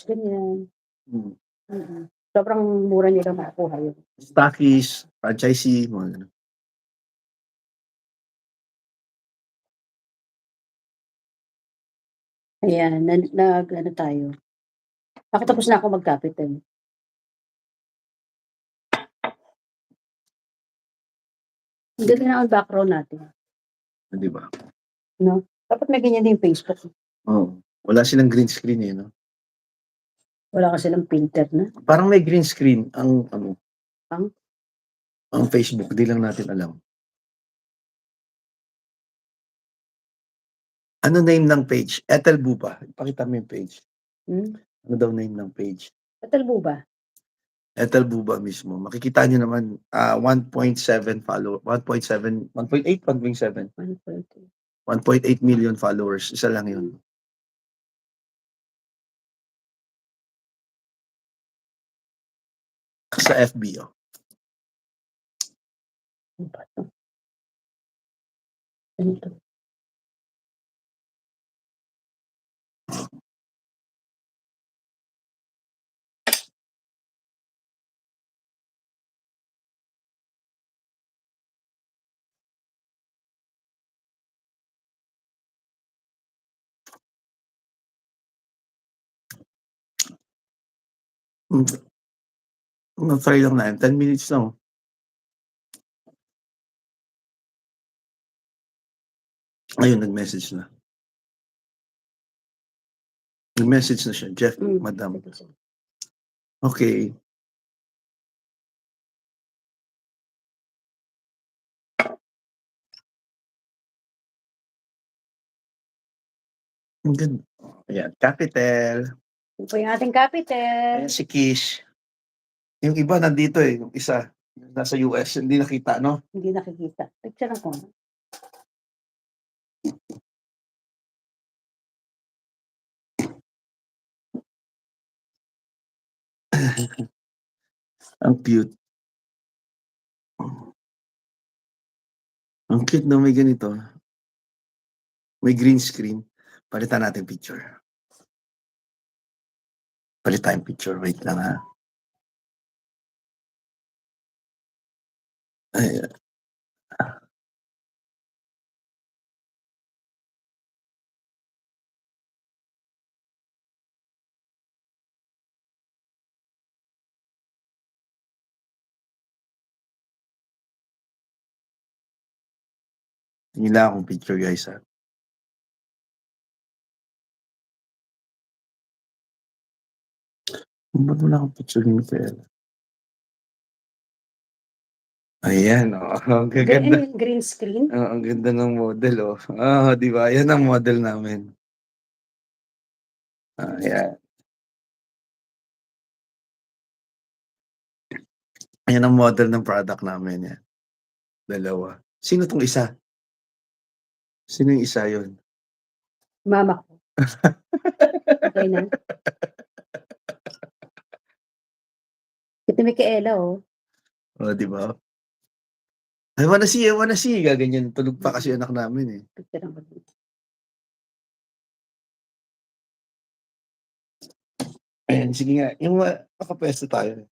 ganyan. Mm. Sobrang mura nilang makukuha yun. Stockist, franchisee, mga gano'n. Ayan, ano tayo. Nakatapos na ako mag-capital. Ang ganda na ang background natin. Di ba? No? Dapat may ganyan din yung Facebook. Oo. Wala silang green screen eh, no? Wala kasi silang filter na. Parang may green screen ang Ang? ang Facebook, di lang natin alam. Ano name ng page? Ethel Buba. Ipakita mo yung page. Ano daw name ng page? Ethel Buba. Ethel Buba mismo. Makikita nyo naman, 1.7 follow, 1.7, 1.8, 1.7. 1.8 million followers. Isa lang yun. Sa FB, oh. Ano ba ito? Ano ito? Try lang na 10 minutes lang. Ayun, nag-message na. Nag-message na siya. Jeff, madam. Okay. Ang ganda. Ayan, capital. Ito po yung ating capital. Ayan si Kish. Yung iba nandito eh. Yung isa, nasa US, hindi nakita, no? Hindi nakikita. Picture ako. Ang cute. Ang cute na may ganito. May green screen. Palitan natin picture. Palitan yung picture. Wait lang ha. Ayan. Nila akong picture guys ha. Ba't wala akong picture ni Michael? Ayan, oh. Ang ganda. Green screen? Ang ganda ng model, oh. Di ba? Yan ang model namin. Ayan. Ayan ang model ng product namin. Yan. Dalawa. Sino tong isa? Sino yung isa yun? Mama ko. Okay na. Ito may Micaela, oh. Di ba? I wanna see. Gaganyan. Tulog pa kasi anak namin eh. Picture ang dito. Ayan, sige nga. Yung nakapwesto tayo.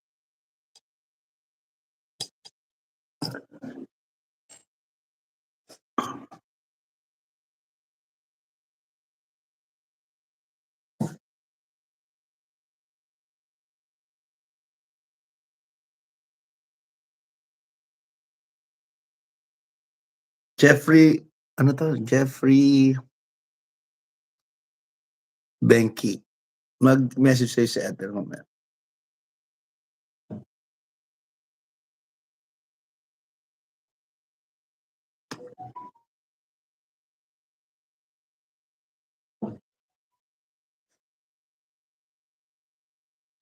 Jeffrey, ano to? Jeffrey Benki. Mag-message sa'yo si Ethel mamaya.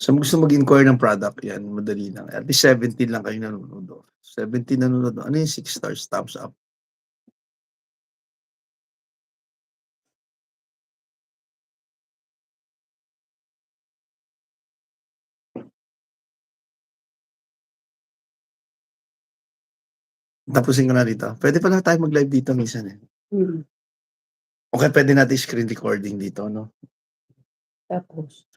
So gusto mag-inquire ng product, yan, madali lang. At least 17 lang kayo nanonood. 17 nanonood. Ano yung 6 stars? Thumbs up. Tapusin ko na dito. Pwede pala tayo mag-live dito minsan eh. Okay, pwede natin screen recording dito, no? Tapos.